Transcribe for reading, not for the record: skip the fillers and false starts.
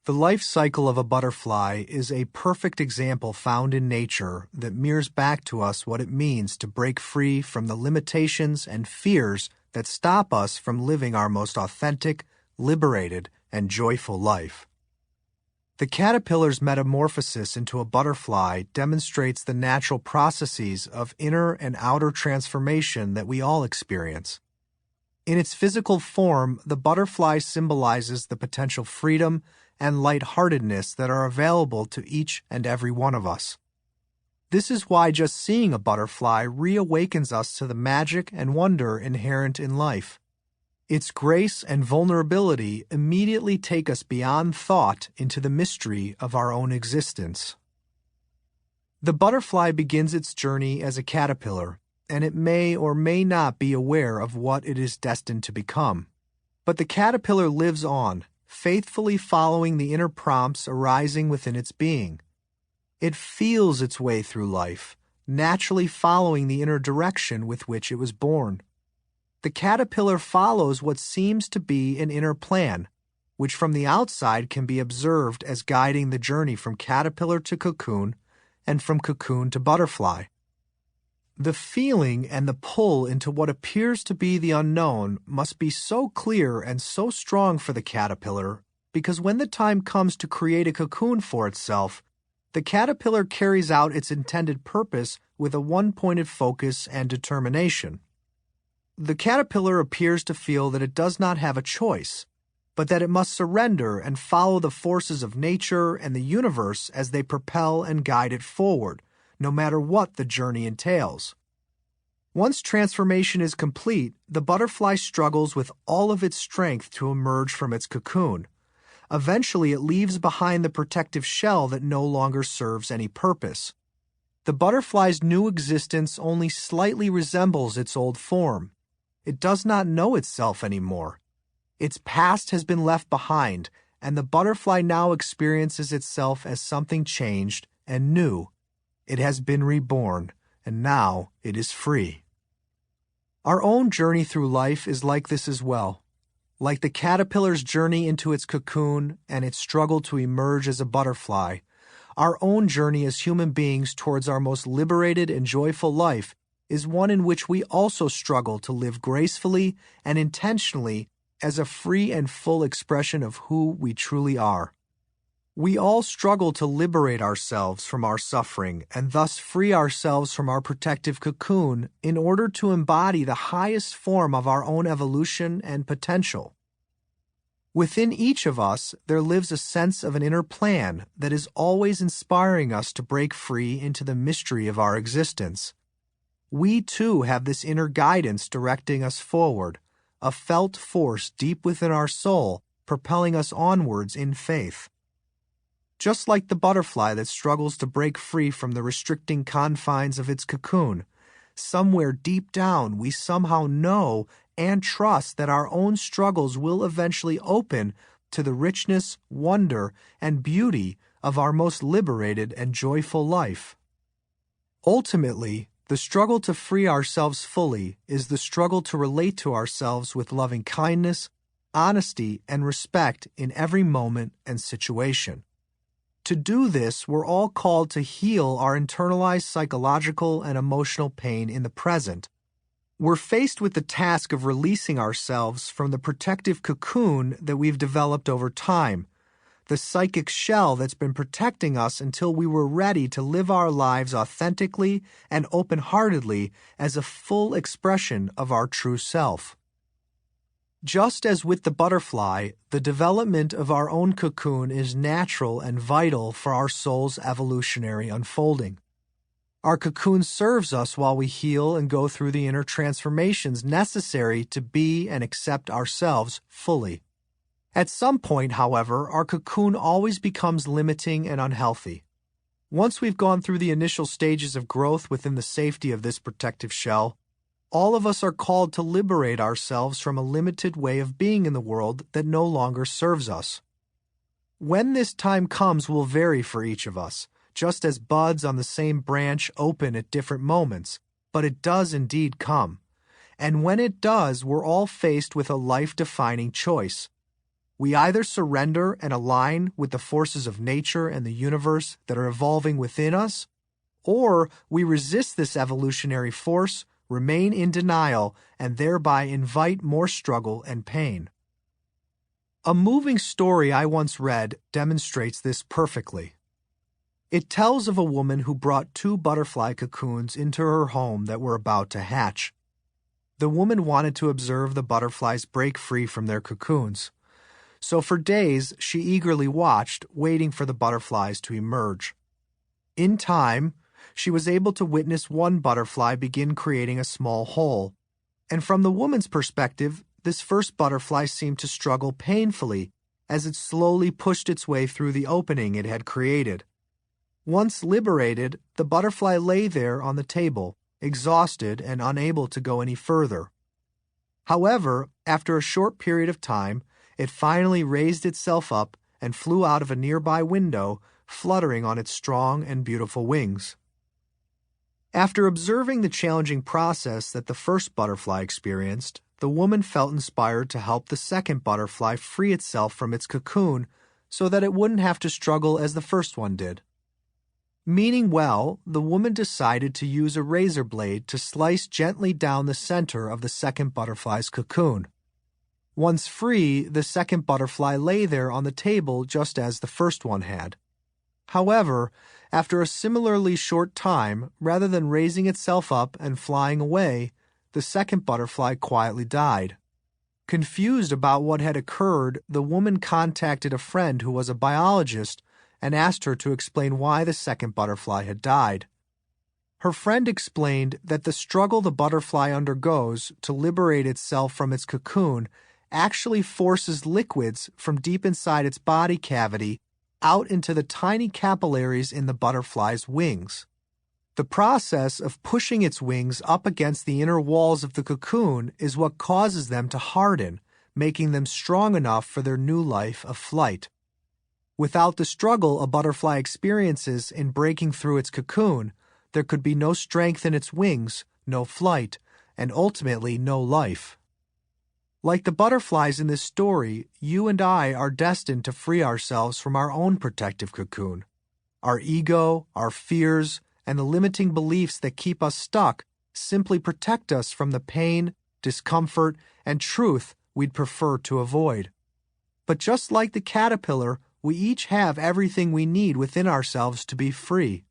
The life cycle of a butterfly is a perfect example found in nature that mirrors back to us what it means to break free from the limitations and fears that stop us from living our most authentic, liberated, and joyful life. The caterpillar's metamorphosis into a butterfly demonstrates the natural processes of inner and outer transformation that we all experience. In its physical form, the butterfly symbolizes the potential freedom and lightheartedness that are available to each and every one of us. This is why just seeing a butterfly reawakens us to the magic and wonder inherent in life. Its grace and vulnerability immediately take us beyond thought into the mystery of our own existence. The butterfly begins its journey as a caterpillar, and it may or may not be aware of what it is destined to become. But the caterpillar lives on, faithfully following the inner prompts arising within its being. It feels its way through life, naturally following the inner direction with which it was born. The caterpillar follows what seems to be an inner plan, which from the outside can be observed as guiding the journey from caterpillar to cocoon and from cocoon to butterfly. The feeling and the pull into what appears to be the unknown must be so clear and so strong for the caterpillar, because when the time comes to create a cocoon for itself, the caterpillar carries out its intended purpose with a one-pointed focus and determination. The caterpillar appears to feel that it does not have a choice, but that it must surrender and follow the forces of nature and the universe as they propel and guide it forward, no matter what the journey entails. Once transformation is complete, the butterfly struggles with all of its strength to emerge from its cocoon. Eventually, it leaves behind the protective shell that no longer serves any purpose. The butterfly's new existence only slightly resembles its old form. It does not know itself anymore. Its past has been left behind, and the butterfly now experiences itself as something changed and new. It has been reborn, and now it is free. Our own journey through life is like this as well. Like the caterpillar's journey into its cocoon and its struggle to emerge as a butterfly, our own journey as human beings towards our most liberated and joyful life is one in which we also struggle to live gracefully and intentionally as a free and full expression of who we truly are. We all struggle to liberate ourselves from our suffering and thus free ourselves from our protective cocoon in order to embody the highest form of our own evolution and potential. Within each of us, there lives a sense of an inner plan that is always inspiring us to break free into the mystery of our existence. We too have this inner guidance directing us forward, a felt force deep within our soul propelling us onwards in faith. Just like the butterfly that struggles to break free from the restricting confines of its cocoon, somewhere deep down we somehow know and trust that our own struggles will eventually open to the richness, wonder, and beauty of our most liberated and joyful life. Ultimately, the struggle to free ourselves fully is the struggle to relate to ourselves with loving kindness, honesty, and respect in every moment and situation. To do this, we're all called to heal our internalized psychological and emotional pain in the present. We're faced with the task of releasing ourselves from the protective cocoon that we've developed over time, the psychic shell that's been protecting us until we were ready to live our lives authentically and open-heartedly as a full expression of our true self. Just as with the butterfly, the development of our own cocoon is natural and vital for our soul's evolutionary unfolding. Our cocoon serves us while we heal and go through the inner transformations necessary to be and accept ourselves fully. At some point, however, our cocoon always becomes limiting and unhealthy. Once we've gone through the initial stages of growth within the safety of this protective shell, all of us are called to liberate ourselves from a limited way of being in the world that no longer serves us. When this time comes will vary for each of us, just as buds on the same branch open at different moments, but it does indeed come. And when it does, we're all faced with a life-defining choice. We either surrender and align with the forces of nature and the universe that are evolving within us, or we resist this evolutionary force, remain in denial, and thereby invite more struggle and pain. A moving story I once read demonstrates this perfectly. It tells of a woman who brought 2 butterfly cocoons into her home that were about to hatch. The woman wanted to observe the butterflies break free from their cocoons. So for days, she eagerly watched, waiting for the butterflies to emerge. In time, she was able to witness one butterfly begin creating a small hole. And from the woman's perspective, this first butterfly seemed to struggle painfully as it slowly pushed its way through the opening it had created. Once liberated, the butterfly lay there on the table, exhausted and unable to go any further. However, after a short period of time, it finally raised itself up and flew out of a nearby window, fluttering on its strong and beautiful wings. After observing the challenging process that the first butterfly experienced, the woman felt inspired to help the second butterfly free itself from its cocoon so that it wouldn't have to struggle as the first one did. Meaning well, the woman decided to use a razor blade to slice gently down the center of the second butterfly's cocoon. Once free, the second butterfly lay there on the table just as the first one had. However, after a similarly short time, rather than raising itself up and flying away, the second butterfly quietly died. Confused about what had occurred, the woman contacted a friend who was a biologist and asked her to explain why the second butterfly had died. Her friend explained that the struggle the butterfly undergoes to liberate itself from its cocoon actually forces liquids from deep inside its body cavity out into the tiny capillaries in the butterfly's wings. The process of pushing its wings up against the inner walls of the cocoon is what causes them to harden, making them strong enough for their new life of flight. Without the struggle a butterfly experiences in breaking through its cocoon, there could be no strength in its wings, no flight, and ultimately no life. Like the butterflies in this story, you and I are destined to free ourselves from our own protective cocoon. Our ego, our fears, and the limiting beliefs that keep us stuck simply protect us from the pain, discomfort, and truth we'd prefer to avoid. But just like the caterpillar, we each have everything we need within ourselves to be free.